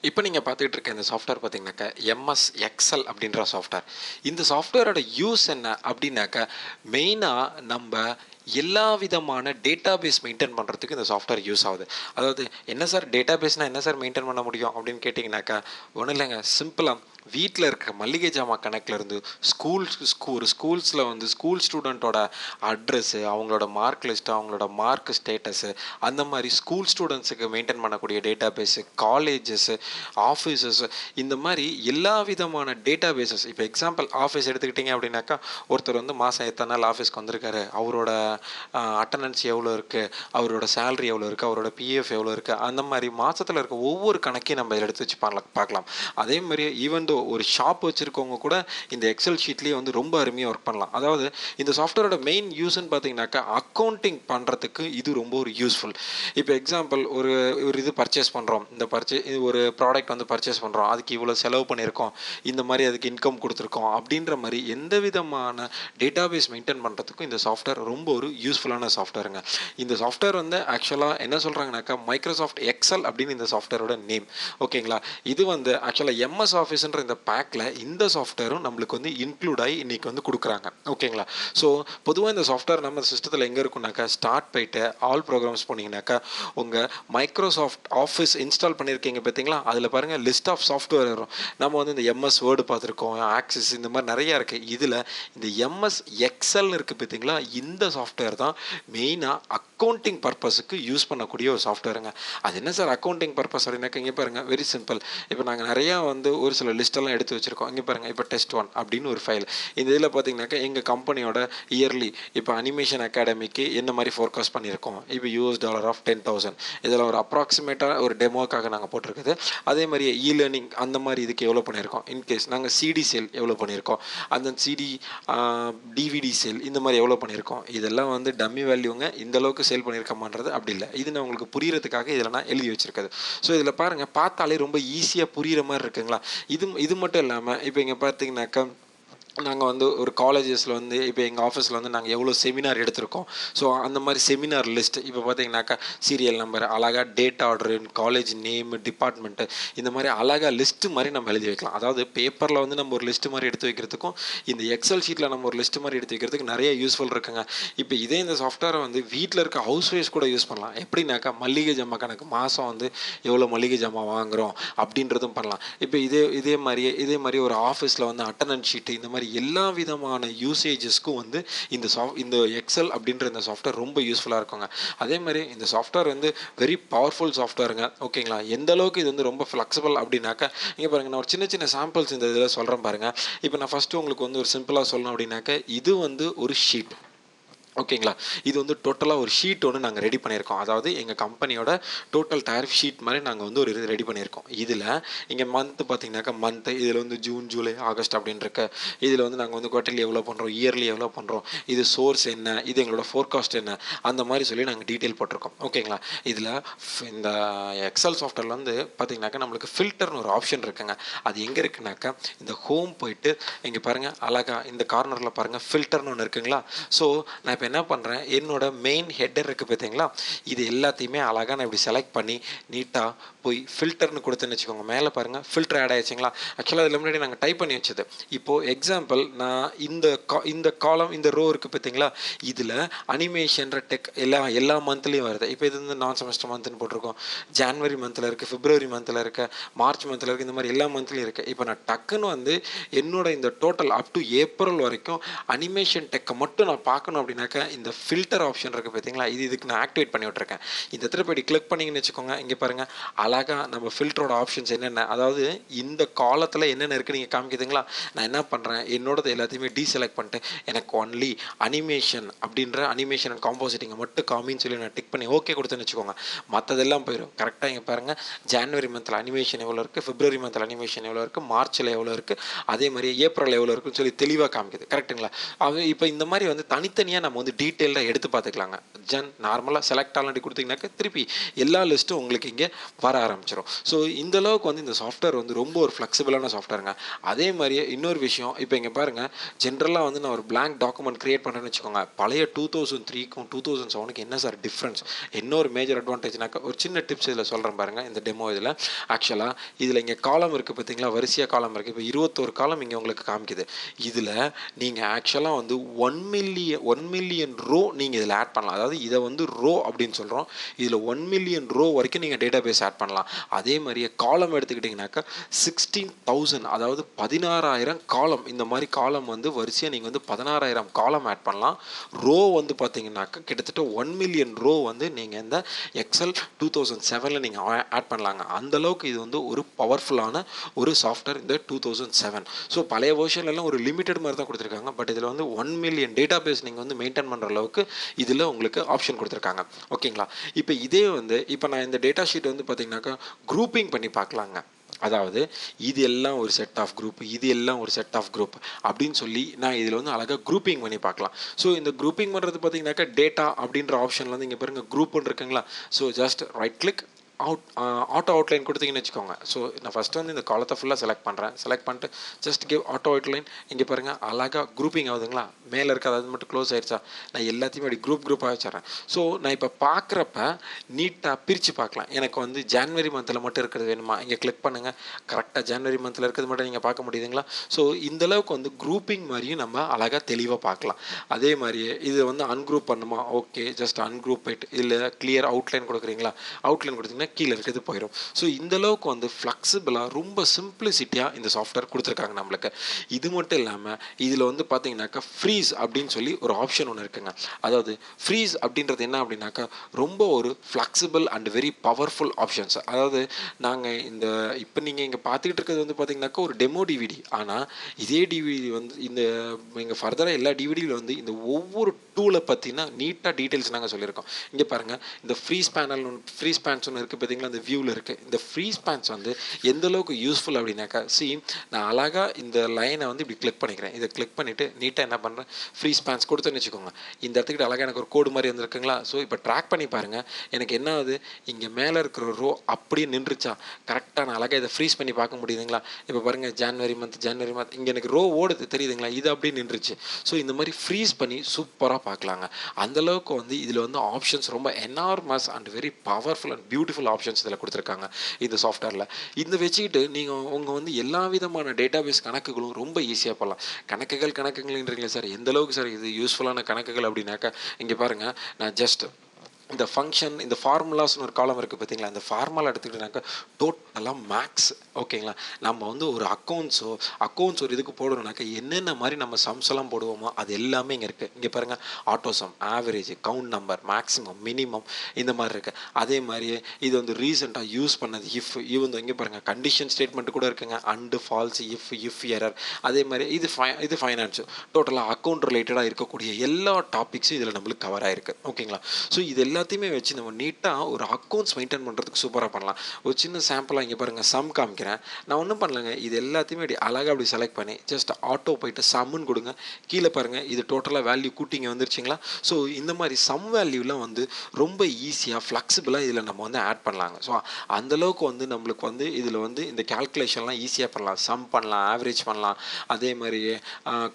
இப்போ நீங்கள் பார்த்துக்கிட்டு இருக்க இந்த சாஃப்ட்வேர் பார்த்தீங்கன்னாக்கா எம்எஸ் எக்ஸல் அப்படின்ற சாஃப்ட்வேர். இந்த சாஃப்ட்வேரோட யூஸ் என்ன அப்படின்னாக்கா, மெயினாக நம்ம எல்லா விதமான டேட்டாபேஸ் மெயின்டைன் பண்ணுறதுக்கு இந்த சாஃப்ட்வேர் யூஸ் ஆகுது. அதாவது என்ன சார் டேட்டாபேஸ்னால் என்ன சார் மெயின்டைன் பண்ண முடியும் அப்படின்னு கேட்டிங்கனாக்கா, ஒன்றும் இல்லைங்க, சிம்பிளாக வீட்டில் இருக்க மளிகை ஜாமான் கணக்கிலேருந்து ஸ்கூல்ஸில் வந்து ஸ்கூல் ஸ்டூடெண்ட்டோட அட்ரெஸ்ஸு, அவங்களோட மார்க் லிஸ்ட்டு, அவங்களோட மார்க் ஸ்டேட்டஸு, அந்த மாதிரி ஸ்கூல் ஸ்டூடெண்ட்ஸுக்கு மெயின்டைன் பண்ணக்கூடிய டேட்டாபேஸு, காலேஜஸ்ஸு, ஆஃபீஸஸ், இந்த மாதிரி எல்லா விதமான டேட்டாபேஸஸ். இப்போ எக்ஸாம்பிள் ஆஃபீஸ் எடுத்துக்கிட்டிங்க அப்படின்னாக்கா, ஒருத்தர் வந்து மாதம் எத்தனை நாள் ஆஃபீஸ்க்கு வந்திருக்காரு, அவரோட அட்டண்டன்ஸ் எவ்வளோ இருக்குது, அவரோட சேலரி எவ்வளோ இருக்குது, அவரோட பிஎஃப் எவ்வளோ இருக்குது, அந்த மாதிரி மாதத்தில் இருக்க ஒவ்வொரு கணக்கையும் நம்ம எடுத்து வச்சு பார்க்கலாம். அதே மாதிரி ஈவன் தோ ஒரு ஷாப் வச்சுருக்கவங்க கூட இந்த எக்ஸல் ஷீட்லேயே வந்து ரொம்ப அருமையாக ஒர்க் பண்ணலாம். அதாவது இந்த சாஃப்ட்வேரோட மெயின் யூஸ்ன்னு பார்த்தீங்கன்னாக்கா, அக்கௌண்டிங் பண்ணுறதுக்கு இது ரொம்ப ஒரு யூஸ்ஃபுல். இப்போ எக்ஸாம்பிள் ஒரு இது பர்ச்சேஸ் பண்ணுறோம், ஒரு ப்ராடக்ட் வந்து பர்ச்சேஸ் பண்ணுறோம், அதுக்கு இவ்வளோ செலவு பண்ணியிருக்கோம், இந்த மாதிரி அதுக்கு இன்கம் கொடுத்துருக்கோம் அப்படின்ற மாதிரி எந்த விதமான டேட்டாபேஸ் மெயின்டைன் பண்ணுறதுக்கும் இந்த சாஃப்ட்வேர் ரொம்ப ஒரு யூஸ்ஃபுல்லான சாஃப்ட்வேருங்க. இந்த சாஃப்ட்வேர் வந்து ஆக்சுவலாக என்ன சொல்கிறாங்கனாக்கா, மைக்ரோசாஃப்ட் எக்ஸல் அப்படின்னு இந்த சாஃப்ட்வேரோட நேம். ஓகேங்களா. இது வந்து ஆக்சுவலாக எம்எஸ் ஆஃபீஸ்ன்ற இந்த பேக்கில் இந்த சாஃப்ட்வேரும் நம்மளுக்கு வந்து இன்க்ளூட் ஆகி இன்றைக்கி வந்து கொடுக்குறாங்க. ஓகேங்களா. ஸோ பொதுவாக இந்த சாஃப்ட்வேர் நம்ம சிஸ்டத்தில் எங்கே இருக்குனாக்கா, ஸ்டார்ட் போயிட்டு ஆல் ப்ரோக்ராம்ஸ் போனீங்கன்னாக்கா, உங்கள் மைக்ரோசாஃப்ட் ஆஃபீஸ் இன்ஸ்டால் பண்ணியிருக்கீங்க பார்த்தீங்களா, அதில் பாருங்கள் லிஸ்ட் ஆஃப் சாஃப்ட்வேர் வரும். நம்ம வந்து இந்த எம்எஸ் வேர்டு பார்த்துருக்கோம், ஆக்சிஸ், இந்த மாதிரி நிறையா இருக்குது. இதில் இந்த எம்எஸ் எக்ஸல்னு இருக்குது பார்த்தீங்களா, இந்த சாஃப்ட்வேர் தான் மெயினாக அக்கௌண்டிங் பர்பஸுக்கு யூஸ் பண்ணக்கூடிய ஒரு சாஃப்ட்வேருங்க. அது என்ன சார் அக்கௌண்டிங் பர்பஸ் அப்படின்னாக்க, இங்கே பாருங்கள், வெரி சிம்பிள். இப்போ நாங்கள் நிறையா வந்து ஒரு சில லிஸ்ட்டெல்லாம் எடுத்து வச்சுருக்கோம். இங்கே பாருங்கள், இப்போ டெஸ்ட் 1 அப்படின்னு ஒரு ஃபைல். இந்த இதில் பார்த்தீங்கன்னாக்கா எங்கள் கம்பெனியோட இயர்லி இப்போ அனிமேஷன் அகாடமிக்கு என்ன மாதிரி ஃபோர்காஸ்ட் பண்ணியிருக்கோம், இப்போ $10 ஆஃப் 10,000, இதில் ஒரு அப்ராக்சிமேட்டாக ஒரு டெமோக்காக நாங்கள் போட்டிருக்குது. அதே மாதிரி இ லேர்னிங் அந்த மாதிரி இதுக்கு எவ்வளோ பண்ணியிருக்கோம், இன்கேஸ் நாங்கள் சிடி சேல் எவ்வளோ பண்ணியிருக்கோம், அந்த சிடி டிவிடி சேல் இந்த மாதிரி எவ்வளோ பண்ணியிருக்கோம், இதெல்லாம் வந்து டம்மி வேல்யூங்க, இந்த அளவுக்கு சேல் பண்ணியிருக்கமான்றது அப்படி இல்லை. இது நான் உங்களுக்கு புரிகிறதுக்காக இதில் நான் எழுதி வச்சுருக்குது. ஸோ இதில் பாருங்கள், பார்த்தாலே ரொம்ப ஈஸியாக புரிகிற மாதிரி இருக்குங்களா. இது மட்டும் இல்லாமல் இப்போ இங்கே பார்த்தீங்கன்னாக்கா, நாங்கள் வந்து ஒரு காலேஜஸில் வந்து இப்போ எங்கள் ஆஃபீஸில் வந்து நாங்கள் எவ்வளோ செமினார் எடுத்திருக்கோம், ஸோ அந்த மாதிரி செமினார் லிஸ்ட் இப்போ பார்த்தீங்கன்னாக்கா சீரியல் நம்பர், அழகாக date order, college name, department, இந்த மாதிரி அழகாக லிஸ்ட்டு மாதிரி நம்ம எழுதி வைக்கலாம். அதாவது பேப்பரில் வந்து நம்ம ஒரு லிஸ்ட்டு மாதிரி எடுத்து வைக்கிறதுக்கும் இந்த எக்ஸல் ஷீட்டில் நம்ம ஒரு லிஸ்ட்டு மாதிரி எடுத்து வைக்கிறதுக்கு நிறைய யூஸ்ஃபுல் இருக்குங்க. இப்போ இதே இந்த சாஃப்ட்வேரை வந்து வீட்டில் இருக்க ஹவுஸ் ஒய்ஃப்ஸ் கூட யூஸ் பண்ணலாம். எப்படின்னாக்கா, மளிகை ஜாமான் கணக்கு, மாதம் வந்து எவ்வளோ மளிகை ஜாமான் வாங்குகிறோம் அப்படின்றதும் பண்ணலாம். இப்போ இதே மாதிரி ஒரு ஆஃபீஸில் வந்து அட்டண்டன்ஸ் ஷீட்டு, இந்த மாதிரி எல்லா விதமான யூசேஜஸ்க்கும் வந்து இந்த எக்ஸல் அப்படின்ற இந்த சாஃப்ட்வேர் ரொம்ப யூஸ்ஃபுல்லாக இருக்குங்க. அதே மாதிரி இந்த சாஃப்ட்வேர் வந்து வெரி பவர்ஃபுல் சாஃப்ட்வேருங்க. ஓகேங்களா. எந்த அளவுக்கு இது வந்து ரொம்ப ஃப்ளெக்சிபிள் அப்படின்னாக்கா, இங்கே பாருங்கள், நான் ஒரு சின்ன சாம்பிள்ஸ் இந்த இதில் சொல்கிறேன் பாருங்கள். இப்போ நான் ஃபஸ்ட்டு உங்களுக்கு வந்து ஒரு சிம்பிளாக சொல்லணும் அப்படின்னாக்கா, இது வந்து ஒரு ஷீட். ஓகேங்களா. இது வந்து டோட்டலாக ஒரு ஷீட் ஒன்று நாங்கள் ரெடி பண்ணியிருக்கோம். அதாவது எங்கள் கம்பெனியோட டோட்டல் டாரிஃப் ஷீட் மாதிரி நாங்கள் வந்து ஒரு இது ரெடி பண்ணியிருக்கோம். இதில் இங்கே மந்த்து பார்த்தீங்கன்னாக்கா, மந்த்து இதில் வந்து ஜூன், ஜூலை, ஆகஸ்ட் அப்படின்னு இருக்க. இதில் வந்து நாங்கள் வந்து குவார்ட்டர்லி எவ்வளோ பண்ணுறோம், இயர்லி எவ்வளோ பண்ணுறோம், இது சோர்ஸ் என்ன, இது எங்களோட ஃபோர்காஸ்ட் என்ன, அந்த மாதிரி சொல்லி நாங்கள் டீட்டெயில் போட்டிருக்கோம். ஓகேங்களா. இதில் இந்த எக்ஸல் சாஃப்ட்வேரில் வந்து பார்த்தீங்கன்னாக்கா நம்மளுக்கு ஃபில்டர்னு ஒரு ஆப்ஷன் இருக்குங்க. அது எங்கே இருக்குனாக்கா, இந்த ஹோம் போயிட்டு இங்கே பாருங்கள், அழகாக இந்த கார்னரில் பாருங்கள், ஃபில்டர்னு ஒன்று இருக்குங்களா. ஸோ நான் இப்போ என்ன பண்ணுறேன், என்னோட மெயின் ஹெட்டர் இருக்குது பார்த்தீங்களா, இது எல்லாத்தையுமே அழகாக நான் இப்படி செலக்ட் பண்ணி நீட்டாக போய் ஃபில்டர்னு கொடுத்துன்னு வச்சுக்கோங்க. மேலே பாருங்கள், ஃபில்டர் ஆட் ஆகிடுச்சிங்களா. ஆக்சுவலாக அதில் முன்னாடி நாங்கள் டைப் பண்ணி வச்சது. இப்போது எக்ஸாம்பிள் நான் இந்த காலம், இந்த ரோ இருக்குது பார்த்தீங்களா, இதில் அனிமேஷன்ற டெக் எல்லா மந்த்லேயும் வருது. இப்போ இது வந்து நான் செமஸ்டர் மந்த்னு போட்டிருக்கோம், ஜான்வரி மந்தில் இருக்குது, பிப்ரவரி மந்தில் இருக்குது, மார்ச் மந்தில் இருக்குது, இந்த மாதிரி எல்லா மந்த்லேயும் இருக்குது. இப்போ நான் டக்குன்னு வந்து என்னோட இந்த டோட்டல் அப் டு ஏப்ரல் வரைக்கும் அனிமேஷன் டெக்கை மட்டும் நான் பார்க்கணும் அப்படின்னாக்கா, இந்த ஃபில்டர் ஆப்ஷன் இருக்குது பார்த்தீங்களா, இதுக்கு நான் ஆக்டிவேட் பண்ணி விட்ருக்கேன். இந்த திருப்பி கிளிக் பண்ணிங்கன்னு வச்சுக்கோங்க. இங்கே பாருங்கள், அழகாக நம்ம ஃபில்டரோட ஆப்ஷன்ஸ் என்னென்ன, அதாவது இந்த காலத்தில் என்னென்ன இருக்குது நீங்கள் காமிக்குதுங்களா. நான் என்ன பண்ணுறேன், என்னோடது எல்லாத்தையுமே டீசெலக்ட் பண்ணிட்டு எனக்கு ஒன்லி அனிமேஷன் அப்படின்ற அனிமேஷன் அண்ட் காம்போசிட்டிங்கை மட்டும் காமின்னு சொல்லி நான் டிக் பண்ணி ஓகே கொடுத்தேன்னு வச்சுக்கோங்க. மற்றதெல்லாம் போயிடும் கரெக்டாக. இங்கே பாருங்கள், ஜான்வரி மந்தில் அனிமேஷன் எவ்வளோ இருக்குது, பிப்ரவரி மந்தில் அனிமேஷன் எவ்வளோ இருக்குது, மார்ச்சில் எவ்வளோ இருக்குது, அதே மாதிரி ஏப்ரல் எவ்வளோ இருக்குன்னு சொல்லி தெளிவாக காமிக்குது. கரெக்டுங்களா. இப்போ இந்த மாதிரி வந்து தனித்தனியாக நம்ம வந்து வந்து டீட்டெயில்டாக எடுத்து பார்த்துக்கலாங்க. நார்மலாக செலக்ட் ஆல்ரெடி கொடுத்தீங்கன்னாக்கா திருப்பி எல்லா லிஸ்ட்டும் உங்களுக்கு இங்கே வர ஆரம்பிச்சிடும். ஸோ இந்த அளவுக்கு வந்து இந்த சாஃப்ட்வேர் வந்து ரொம்ப ஒரு ஃப்ளெக்சிபிளான சாஃப்ட்வேருங்க. அதே மாதிரியே இன்னொரு விஷயம், இப்போ இங்கே பாருங்கள், ஜென்ரலாக வந்து நான் ஒரு blank டாக்குமெண்ட் க்ரியேட் பண்ணுறேன்னு வச்சுக்கோங்க. பழைய 2003க்கும் 2007க்கு என்ன சார் டிஃப்ரென்ஸ்? என்ன ஒரு மேஜர் அட்வான்டேஜ்னாக்கா ஒரு சின்ன டிப்ஸ் இதில் சொல்கிறேன் பாருங்கள். இந்த டெமோ இதில் ஆக்சுவலாக இதில் இங்கே காலம் இருக்குது பார்த்தீங்களா, வரிசையாக காலம் இருக்குது. இப்போ 21 காலம் இங்கே உங்களுக்கு காமிக்குது. இதில் நீங்கள் ஆக்சுவலாக வந்து 1 மில்லியன் ரோ நீங்கள் இதில் ஆட் பண்ணலாம். அதாவது இதை வந்து ரோ அப்படின்னு சொல்கிறோம். இதில் 1 மில்லியன் ரோ வரைக்கும் நீங்கள் டேட்டா பேஸ் ஆட் பண்ணலாம். அதே மாதிரியே காலம் எடுத்துக்கிட்டிங்கனாக்கா 16,000, அதாவது 16,000 காலம். இந்த மாதிரி காலம் வந்து வரிசையாக நீங்கள் வந்து 16,000 காலம் ஆட் பண்ணலாம். ரோ வந்து பார்த்தீங்கன்னாக்கா கிட்டத்தட்ட 1 மில்லியன் ரோ வந்து நீங்கள் இந்த எக்ஸல் 2007 நீங்கள் ஆட் பண்ணலாங்க. அந்தளவுக்கு இது வந்து ஒரு பவர்ஃபுல்லான ஒரு சாஃப்ட்வேர் இந்த 2007. ஸோ பழைய வெர்ஷன்லாம் ஒரு லிமிட்டட் மாதிரி தான் கொடுத்துருக்காங்க. பட் இதில் வந்து 1 மில்லியன் டேட்டா பேஸ் நீங்கள் வந்து மெயின்டைன் பண்ணுற அளவுக்கு இதில் உங்களுக்கு ஆப்ஷன் கொடுத்துருக்காங்க. ஓகேங்களா? இப்போ இதே வந்து இப்போ நான் இந்த டேட்டா ஷீட் வந்து பார்த்தீங்கன்னாக்கா குரூப்பிங் பண்ணி பார்க்கலாங்க. அதாவது இது எல்லாம் ஒரு செட் ஆஃப் குரூப், இது எல்லாம் ஒரு செட் ஆஃப் குரூப் அப்படின்னு சொல்லி நான் இதில் வந்து அழகாக குரூப்பிங் பண்ணி பார்க்கலாம். ஸோ இந்த குரூப்பிங் பண்ணுறது பார்த்தீங்கன்னாக்கா டேட்டா அப்படின்ற ஆப்ஷனில் வந்து இங்கே பாருங்கள் குரூப்னு இருக்குங்களா. So just right click auto outline கொடுத்தீங்கன்னு வச்சுக்கோங்க. ஸோ நான் ஃபஸ்ட்டு வந்து இந்த காலத்தை ஃபுல்லாக செலக்ட் பண்ணுறேன். செலக்ட் பண்ணிட்டு ஜஸ்ட் கிவ் ஆட்டோ அவுட்லைன். இங்கே பாருங்கள் அழகாக குரூப்பிங் ஆகுதுங்களா. மேலே இருக்காது, அது மட்டும் க்ளோஸ் ஆகிடுச்சா. நான் எல்லாத்தையுமே அப்படி குரூப்பாக வச்சிடறேன். ஸோ நான் இப்போ பார்க்குறப்ப நீட்டாக பிரித்து பார்க்கலாம். எனக்கு வந்து ஜான்வரி மந்தில் மட்டும் இருக்கிறது வேணுமா, இங்கே கிளிக் பண்ணுங்கள். கரெக்டாக ஜான்வரி மந்தில் இருக்கிறது மட்டும் நீங்கள் பார்க்க முடியுதுங்களா. ஸோ இந்தளவுக்கு வந்து குரூப்பிங் மாதிரியும் நம்ம அழகாக தெளிவாக பார்க்கலாம். அதே மாதிரியே இது வந்து அன்குரூப் பண்ணுமா, ஓகே ஜஸ்ட் அன்குரூப் போயிட்டு இதில் கிளியர் அவுட்லைன் கொடுக்குறீங்களா, அவுட்லைன் கொடுத்தீங்கன்னா கீழே இருக்கிறது போயிடும். ஸோ இந்தளவுக்கு வந்து ஃப்ளெக்சிபிளாக ரொம்ப சிம்பிளிசிட்டியாக இந்த சாஃப்ட்வேர் கொடுத்துருக்காங்க நம்மளுக்கு. இது மட்டும் இல்லாமல் இதில் வந்து பார்த்தீங்கன்னாக்கா ஃப்ரீஸ் அப்படின்னு சொல்லி ஒரு ஆப்ஷன் ஒன்று இருக்குங்க. அதாவது ஃப்ரீஸ் அப்படின்றது என்ன அப்படின்னாக்கா ரொம்ப ஒரு flexible and very powerful options. அதாவது நாங்கள் இந்த இப்போ நீங்கள் இங்கே பார்த்துக்கிட்டு இருக்கிறது வந்து பார்த்தீங்கன்னாக்கா ஒரு டெமோ டிவிடி. ஆனால் இதே டிவிடி வந்து இந்த எங்கள் ஃபர்தராக எல்லா டிவிடியில் வந்து இந்த ஒவ்வொரு டூலை பற்றினா நீட்டாக டீட்டெயில்ஸ் நாங்கள் சொல்லியிருக்கோம். இங்கே பாருங்கள், இந்த ஃப்ரீஸ் பேன்ஸ் ஒன்று இருக்குது பார்த்தீங்களா, இந்த வியூவில் இருக்குது. இந்த ஃப்ரீஸ் பேன்ஸ் வந்து எந்த அளவுக்கு யூஸ்ஃபுல் அப்படின்னாக்கா, நான் அழகாக இந்த லைனை வந்து இப்படி கிளிக் பண்ணிக்கிறேன். இதை கிளிக் பண்ணிவிட்டு நீட்டாக என்ன பண்ணுறேன், ஃப்ரீஸ் பேன்ஸ் கொடுத்தேன்னு வச்சுக்கோங்க. இந்த இடத்துக்கிட்ட அழகாக எனக்கு ஒரு கோடு மாதிரி வந்துருக்குங்களா. ஸோ இப்போ ட்ராக் பண்ணி பாருங்கள், எனக்கு என்ன ஆகுது, இங்கே மேலே இருக்கிற ரோ அப்படியே நின்றுச்சா. கரெக்டாக நான் அழகாக இதை ஃப்ரீஸ் பண்ணி பார்க்க முடியுதுங்களா. இப்போ பாருங்கள் ஜான்வரி மந்த் இங்கே எனக்கு ரோ ஓடுது தெரியுதுங்களா, இது அப்படியே நின்றுச்சு. ஸோ இந்த மாதிரி ஃப்ரீஸ் பண்ணி சூப்பராக பார்க்கலாங்க. அந்தளவுக்கு வந்து இதில் வந்து ஆப்ஷன்ஸ் ரொம்ப enormous and very powerful and beautiful options இதில் கொடுத்துருக்காங்க இந்த சாஃப்ட்வேரில். இந்த வச்சுக்கிட்டு நீங்கள் உங்கள் வந்து எல்லா விதமான டேட்டாபேஸ் கணக்குகளும் ரொம்ப ஈஸியாக பண்ணலாம். கணக்குகள்ன்றீங்களா சார், எந்த அளவுக்கு சார் இது யூஸ்ஃபுல்லான கணக்குகள் அப்படின்னாக்கா, இங்கே பாருங்கள், நான் ஜஸ்ட் இந்த ஃபங்க்ஷன், இந்த ஃபார்முலாஸ்னு ஒரு காலம் இருக்குது பார்த்தீங்களா, இந்த ஃபார்முலா எடுத்துக்கிட்டனாக்கா டோட்டலாக மேக்ஸ். ஓகேங்களா, நம்ம வந்து ஒரு அக்கௌண்ட்ஸ் ஒரு இதுக்கு போடணுன்னாக்கா என்னென்ன மாதிரி நம்ம சம்ஸ் எல்லாம் போடுவோமோ அது எல்லாமே இங்கே இருக்குது. இங்கே பாருங்கள், auto sum, average, count number, maximum, minimum, இந்த மாதிரி இருக்குது. அதே மாதிரியே இது வந்து ரீசெண்டாக யூஸ் பண்ணது இவங்க இங்கே பாருங்கள் கண்டிஷன் ஸ்டேட்மெண்ட் கூட இருக்குங்க, அண்டு ஃபால்ஸ், இஃப் எரர். அதே மாதிரி இது ஃபைனான்ஸு, டோட்டலாக அக்கௌண்ட் ரிலேட்டடாக இருக்கக்கூடிய எல்லா டாபிக்ஸும் இதில் நம்மளுக்கு கவர் ஆகிருக்கு. ஓகேங்களா. ஸோ இது எல்லாத்தையுமே வச்சு நம்ம நீட்டாக ஒரு அக்கௌண்ட்ஸ் மெயின்டைன் பண்ணுறதுக்கு சூப்பராக பண்ணலாம். ஒரு சின்ன சாம்பிளாக இங்கே பாருங்கள், சம் காமிக்கிறேன். நான் ஒன்றும் பண்ணலைங்க, இது எல்லாத்தையுமே அப்படி அழகாக அப்படி செலக்ட் பண்ணி ஜஸ்ட் ஆட்டோ போயிட்டு சம்முன்னு கொடுங்க. கீழே பாருங்கள், இது டோட்டலாக வேல்யூ கூட்டிங்க வந்துருச்சுங்களா. ஸோ இந்த மாதிரி சம் வேல்யூலாம் வந்து ரொம்ப ஈஸியாக ஃப்ளெக்சிபிளாக இதில் நம்ம வந்து ஆட் பண்ணலாங்க. ஸோ அந்தளவுக்கு வந்து நம்மளுக்கு வந்து இதில் வந்து இந்த கேல்குலேஷன்லாம் ஈஸியாக பண்ணலாம். சம் பண்ணலாம், ஆவரேஜ் பண்ணலாம், அதே மாதிரி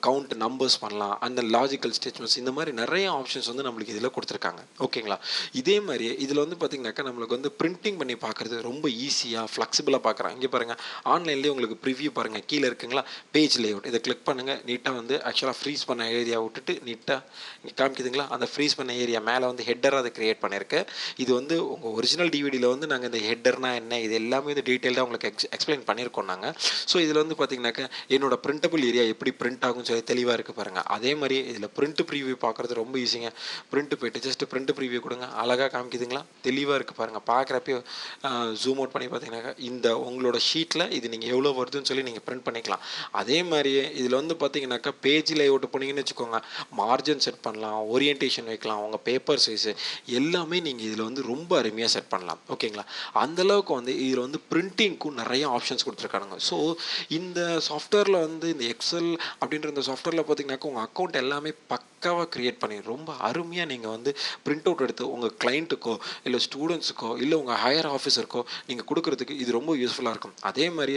கவுண்ட் நம்பர்ஸ் பண்ணலாம், அந்த லாஜிக்கல் ஸ்டேட்மெண்ட்ஸ், இந்த மாதிரி நிறைய ஆப்ஷன்ஸ் வந்து நம்மளுக்கு இதில் கொடுத்துருக்காங்க. ஓகேங்களா. இதே மாதிரி இதில் வந்து பார்த்திங்கனாக்கா நம்மளுக்கு வந்து பிரிண்டிங் பண்ணி பார்க்குறது ரொம்ப ஈஸியாக ஃப்ளெக்சிபிளாக பார்க்குறாங்க. இங்கே பாருங்கள், ஆன்லைன்லேயே உங்களுக்கு ப்ரிவ்யூ பாருங்கள், கீழே இருக்குங்களா பேஜ் லேஅவுட், இதை கிளிக் பண்ணுங்கள். நீட்டாக வந்து ஆக்சுவலாக ஃப்ரீஸ் பண்ண ஏரியா விட்டுட்டு நீட்டாக இங்கே காமிக்குதுங்களா, அந்த ஃப்ரீஸ் பண்ண ஏரியா மேலே வந்து ஹெட்டராக அதை க்ரியேட் பண்ணியிருக்கேன். இது வந்து உங்கள் ஒரிஜினல் டிவிடியில் வந்து நாங்கள் இந்த ஹெட்டர்னா என்ன, இது எல்லாமே வந்து டீட்டெயில்டாக உங்களுக்கு எக்ஸ்பிளைன் பண்ணியிருக்கோம் நாங்கள். ஸோ இதில் வந்து பார்த்திங்கனாக்கா என்னோட பிரிண்டபிள் ஏரியா எப்படி பிரிண்ட் ஆகும்னு சொல்லி தெளிவாக இருக்குது பாருங்கள். அதே மாதிரி இதில் பிரிண்ட் ப்ரிவ்யூ பார்க்குறது ரொம்ப ஈஸிங்க. பிரிண்ட் போய்ட்டு ஜஸ்ட் பிரிண்ட் ப்ரிவ்யூ கொடுங்க, அழகாக காமிக்குதுங்களா, தெளிவாக இருக்குது பாருங்கள். பார்க்குறப்போ ஜூம் அவுட் பண்ணி பார்த்தீங்கன்னாக்கா இந்த உங்களோட ஷீட்டில் இது நீங்கள் எவ்வளோ வருதுன்னு சொல்லி நீங்கள் பிரிண்ட் பண்ணிக்கலாம். அதே மாதிரியே இதில் வந்து பார்த்தீங்கன்னாக்கா பேஜ் லேஅவுட் போனீங்கன்னு வச்சுக்கோங்க, மார்ஜின் செட் பண்ணலாம், ஓரியன்டேஷன் வைக்கலாம், உங்கள் பேப்பர் சைஸு எல்லாமே நீங்கள் இதில் வந்து ரொம்ப அருமையாக செட் பண்ணலாம். ஓகேங்களா. அந்தளவுக்கு வந்து இதில் வந்து பிரிண்டிங்க்கும் நிறைய ஆப்ஷன்ஸ் கொடுத்துருக்காங்க. ஸோ இந்த சாஃப்ட்வேரில் வந்து இந்த எக்ஸல் அப்படின்ற இந்த சாஃப்ட்வேரில் பார்த்தீங்கன்னாக்கா உங்கள் அக்கௌண்ட் எல்லாமே பக்காவாக க்ரியேட் பண்ணி ரொம்ப அருமையாக நீங்கள் வந்து பிரிண்ட் அவுட் எடுத்து உங்கள் கிளைண்ட்டுக்கோ இல்லை ஸ்டூடெண்ட்ஸுக்கோ இல்லை உங்கள் ஹையர் ஆஃபீஸருக்கோ நீங்கள் கொடுக்குறதுக்கு இது ரொம்ப யூஸ்ஃபுல்லாக இருக்கும். அதே மாதிரி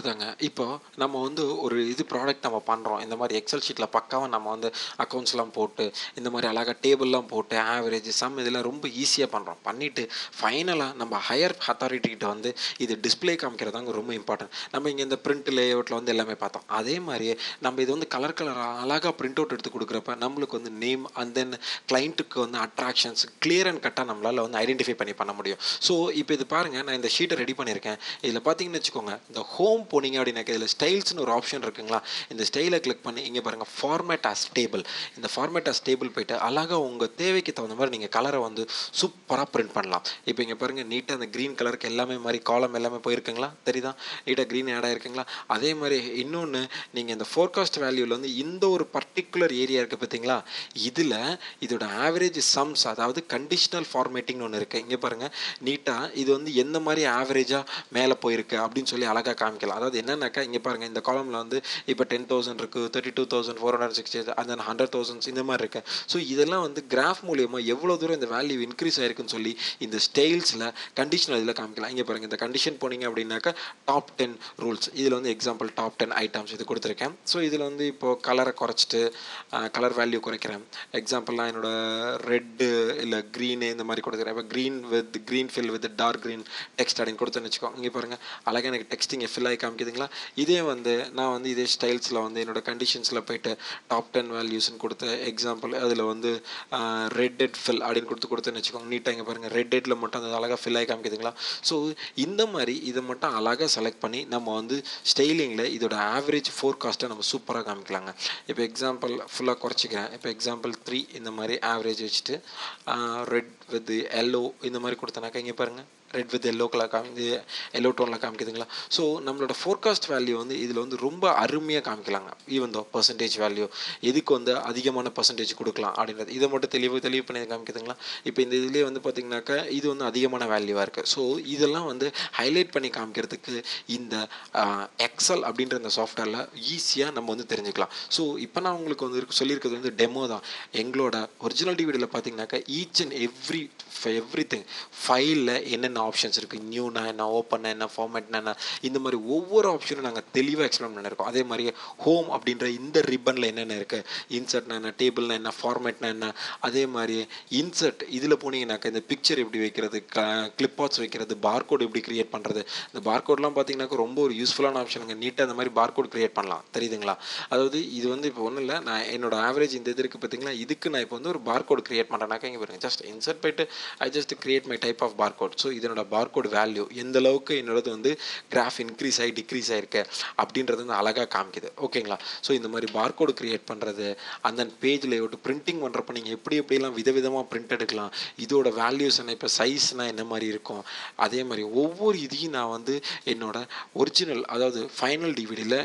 தாங்க இப்போ நம்ம வந்து ஒரு ப்ராடக்ட் நம்ம பண்ணுறோம். இந்த மாதிரி எக்ஸல் ஷீட்டில் பக்காவாக நம்ம வந்து அக்கௌண்ட்ஸ்லாம் போட்டு இந்த மாதிரி அழகாக டேபிள்லாம் போட்டு ஆவரேஜ் சம் இதெல்லாம் ரொம்ப ஈஸியாக பண்ணுறோம். பண்ணிவிட்டு ஃபைனலாக நம்ம ஹையர் அத்தாரிட்டிகிட்ட வந்து இது டிஸ்பிளே காமிக்கிறதாங்க ரொம்ப இம்பார்ட்டன்ட். நம்ம இங்கே இந்த பிரிண்ட் லேஅவுட்டில் வந்து எல்லாமே பார்த்தோம். அதே மாதிரியே நம்ம இது வந்து கலர் அழகாக பிரிண்ட் அவுட் எடுத்து கொடுக்குறப்ப நம்மளுக்கு வந்து நேம் அண்ட் தென் கிளைண்ட்டுக்கு வந்து அட்ராக்ஷன்ஸ் கிளியர் அண்ட் கட்டாக நம்மளால் வந்து ஐடென்டிஃபை பண்ண முடியும். ஸோ இப்போ இது பாருங்கள், நான் இந்த ஷீட்டை ரெடி பண்ணியிருக்கேன். இதில் பார்த்தீங்கன்னு வச்சுக்கோங்க, இந்த ஹோம் போனீங்க அப்படின்னாக்க இதில் ஸ்டைல்ஸ்னு ஒரு ஆப்ஷன் இருக்குங்களா, இந்த ஸ்டைலை கிளிக் பண்ணி இங்கே பாருங்கள் ஃபார்மேட் ஆஸ் டேபிள். இந்த ஃபார்மேட் ஆஸ் டேபிள் போய்ட்டு அழகாக உங்கள் தேவைக்கு தகுந்த மாதிரி நீங்கள் கலரை வந்து சூப்பராக பிரிண்ட் பண்ணலாம். இப்போ இங்கே பாருங்கள், நீட்டாக அந்த க்ரீன் கலருக்கு எல்லாமே மாதிரி காலம் எல்லாமே போயிருக்குங்களா, தெரியுதா, நீட்டாக க்ரீன் ஆட் ஆகிருக்குங்களா. அதே மாதிரி இன்னொன்று, நீங்கள் இந்த ஃபோர்காஸ்ட் வேல்யூவில் வந்து இந்த ஒரு பர்டிகுலர் ஏரியா இருக்குது பார்த்தீங்களா, இதில் இதோட ஆவரேஜ் சம்ஸ், அதாவது கண்டிஷனல் ஃபார்மேட்டிங்னு ஒன்று இருக்குது. இங்கே பாருங்கள், நீட்டாக இது வந்து எந்த மாதிரி ஆவரேஜாக மேலே போயிருக்கு அப்படின்னு சொல்லி அழகாக காமிக்கலாம். அதாவது என்னன்னாக்கா இங்கே பாருங்கள், இந்த காலமில் வந்து இப்போ 10,000 இருக்குது, 32,460 அந்த 100,000 இந்த மாதிரி இருக்குது. ஸோ இதெல்லாம் வந்து கிராஃப் மூலியமாக எவ்வளோ தூரம் இந்த வேல்யூ இன்க்ரீஸ் ஆயிருக்குன்னு சொல்லி இந்த ஸ்டைல்ஸில் கண்டிஷனல் இதில் காமிக்கலாம். இங்கே பாருங்கள், இந்த கண்டிஷன் போனீங்க அப்படின்னாக்கா டாப் 10 ரூல்ஸ், இதில் வந்து எக்ஸாம்பிள் டாப் 10 ஐட்டம்ஸ் இது கொடுத்துருக்கேன். ஸோ இதில் வந்து இப்போது கலரை குறைச்சிட்டு கலர் வேல்யூ குறைக்கிறேன். எக்ஸாம்பிள்லாம் என்னோட ரெட்டு இல்லை க்ரீனு இந்த மாதிரி கொடுக்குறேன். இப்போ green fill with dark green text அப்படின்னு கொடுத்துன்னு வச்சுக்கோங்க. இங்கே பாருங்கள், அழகாக எனக்கு டெக்ஸ்டிங் ஃபில் ஆகி காமிக்குதுங்களா. இதே வந்து நான் வந்து இதே ஸ்டைல்ஸில் வந்து என்னோடய கண்டிஷன்ஸில் போய்ட்டு டாப் 10 வேல்யூஸ்ன்னு கொடுத்து எக்ஸாம்பிள் அதில் வந்து ரெட் ஃபில் அப்படின்னு கொடுத்துன்னு வச்சுக்கோங்க. நீட்டாக இங்கே பாருங்கள், ரெட்டில் மட்டும் அந்த அழகாக ஃபில் ஆகி காமிக்குதுங்களா. ஸோ இந்த மாதிரி இதை மட்டும் அழகாக செலக்ட் பண்ணி நம்ம வந்து ஸ்டைலிங்கில் இதோட ஆவரேஜ் ஃபோர்காஸ்ட்டை நம்ம சூப்பராக காமிக்கலாங்க. இப்போ எக்ஸாம்பிள் ஃபுல்லாக குறைச்சிக்கிறேன். இப்போ எக்ஸாம்பிள் 3 இந்த மாதிரி ஆவரேஜ் வச்சுட்டு ரெட் வித் எல்லோ இந்த மாதிரி கொடுத்தனாக்கா இங்கே பாருங்கள், red with yellow colour yellow டோனில் காமிக்குதுங்களா. ஸோ நம்மளோட ஃபோர்காஸ்ட் வேல்யூ வந்து இதில் வந்து ரொம்ப அருமையாக காமிக்கலாங்க. ஈவன் தோ பர்சன்டேஜ் வேல்யூ எதுக்கு வந்து அதிகமான பர்சன்டேஜ் கொடுக்கலாம் அப்படின்றது இதை மட்டும் தெளிவு பண்ணி காமிக்குதுங்களா. இப்போ இந்த இதுலேயே வந்து பார்த்திங்கனாக்கா இது வந்து அதிகமான வேல்யூவாக இருக்குது. ஸோ இதெல்லாம் வந்து ஹைலைட் பண்ணி காமிக்கிறதுக்கு இந்த எக்ஸல் அப்படின்ற இந்த சாஃப்ட்வேரில் ஈஸியாக நம்ம வந்து தெரிஞ்சுக்கலாம். ஸோ இப்போ நான் உங்களுக்கு வந்து சொல்லியிருக்கிறது வந்து டெமோ தான். எங்களோட ஒரிஜினல் டிவிடியில் பார்த்தீங்கன்னாக்கா ஈச் அண்ட் எவ்ரி திங் ஃபைலில் என்னென்ன ஆப்ஷன்ஸ் இருக்குது, நியூனா என்ன, ஓப்பன்னா என்ன, ஃபார்மேட்னா என்ன, இந்த மாதிரி ஒவ்வொரு ஆப்ஷனும் நாங்கள் தெளிவாக எக்ஸ்பிளைன் பண்ணியிருக்கோம். அதே மாதிரி ஹோம் அப்படின்ற இந்த ரிப்பனில் என்னென்ன இருக்குது, இன்சர்ட்னா என்ன, டேபிள்னா என்ன, ஃபார்மேட்னா என்ன, அதே மாதிரி இன்சர்ட் இதில் போனீங்கன்னாக்கா இந்த பிக்சர் எப்படி வைக்கிறது, கிளிப் ஆர்ட்ஸ் வைக்கிறது, பார்கோட் எப்படி கிரியேட் பண்ணுறது. இந்த பார்கோட்லாம் பார்த்தீங்கன்னாக்கா ரொம்ப ஒரு யூஸ்ஃபுல்லான ஆப்ஷனுங்க. நீட்டாக அந்த மாதிரி பார்கோட் கிரியேட் பண்ணலாம், தெரியுதுங்களா. அதாவது இது வந்து இப்போ ஒன்றும் இல்லை, நான் என்னோட ஆவரேஜ் இந்த இது இருக்குது பார்த்தீங்களா, இதுக்கு நான் இப்போ வந்து ஒரு பார்கோட் கிரியேட் பண்ணுறேன்னாக்கா இங்கே பாருங்கள், ஜஸ்ட் இன்சர்ட் போய்ட்டு I just create my type of barcode. So இதனோட பார்கோட் வேல்யூ எந்த அளவுக்கு என்னோடது வந்து கிராஃப் இன்க்ரீஸ் ஆகி டிக்ரீஸ் ஆகிருக்கு அப்படின்றது வந்து அழகாக காமிக்குது. ஓகேங்களா. ஸோ இந்த மாதிரி பார்கோடு கிரியேட் பண்ணுறது, அந்த பேஜ் லேஅவுட் பிரிண்டிங் பண்ணுறப்ப நீங்கள் எப்படிலாம் விதவிதமாக பிரிண்ட் எடுக்கலாம், இதோட வேல்யூஸ் என்ன, இப்போ சைஸ்னால் என்ன மாதிரி இருக்கும், அதே மாதிரி ஒவ்வொரு இதையும் நான் வந்து என்னோட ஒரிஜினல் அதாவது ஃபைனல் டிவிடியில்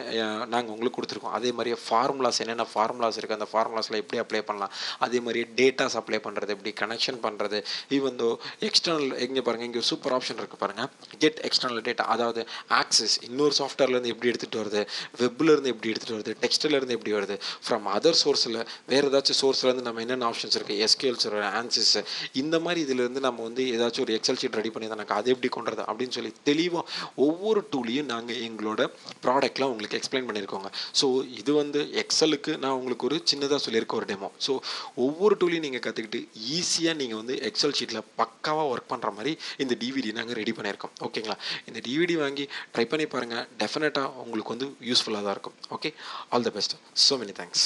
நாங்கள் உங்களுக்கு கொடுத்துருக்கோம். அதே மாதிரியே ஃபார்முலாஸ் என்னென்ன ஃபார்முலாஸ் இருக்குது, அந்த ஃபார்முலாஸில் எப்படி அப்ளை பண்ணலாம், அதே மாதிரியே டேட்டாஸ் அப்ளை பண்ணுறது, எப்படி கனெக்ஷன் பண்ணுறது, ஈவன் தோ எக்ஸ்டர்னல் எங்கே பாருங்கள், இங்கே சூப்பர் ஆப்ஷன் இருக்குது பாருங்கள், கெட் எக்ஸ்டர்னல் டேட்டா, அதாவது ஆக்சஸ் இன்னொரு சாஃப்ட்வேர்லேருந்து எப்படி எடுத்துகிட்டு வருது, வெப்லேருந்து எப்படி எடுத்துகிட்டு வருது, டெக்ஸ்ட்லேருந்து எப்படி வருது, ஃப்ரம் அதர் சோர்ஸில் வேறு ஏதாச்சும் சோர்ஸ்லேருந்து நம்ம என்னென்ன ஆப்ஷன்ஸ் இருக்குது, எஸ்கியூஎல்ஸ், ஆன்சிஸ், இந்த மாதிரி இதிலேருந்து நம்ம வந்து ஏதாச்சும் ஒரு எக்ஸல் ஷீட் ரெடி பண்ணி தானே அது எப்படி கொண்டுறது அப்படின்னு சொல்லி தெளிவாக ஒவ்வொரு டூலையும் நாங்கள் எங்களோட ப்ராடக்ட்லாம் உங்களுக்கு எக்ஸ்பிளைன் பண்ணியிருக்கோங்க. ஸோ இது வந்து எக்ஸலுக்கு நான் உங்களுக்கு ஒரு சின்னதாக சொல்லியிருக்க ஒரு டெமோ. ஸோ ஒவ்வொரு டூலையும் நீங்கள் கற்றுக்கிட்டு ஈஸியாக நீங்கள் வந்து எக்ஸல் ஷீட்டில் பக்காவாக ஒர்க் பண்ணுற மாதிரி இந்த டிவிடி நாங்கள் ரெடி பண்ணியிருக்கோம். ஓகேங்களா. இந்த டிவிடி வாங்கி ட்ரை பண்ணி பாருங்கள், டெஃபினட்டாக உங்களுக்கு வந்து யூஸ்ஃபுல்லாக தான் இருக்கும். Okay, all the best. So many thanks.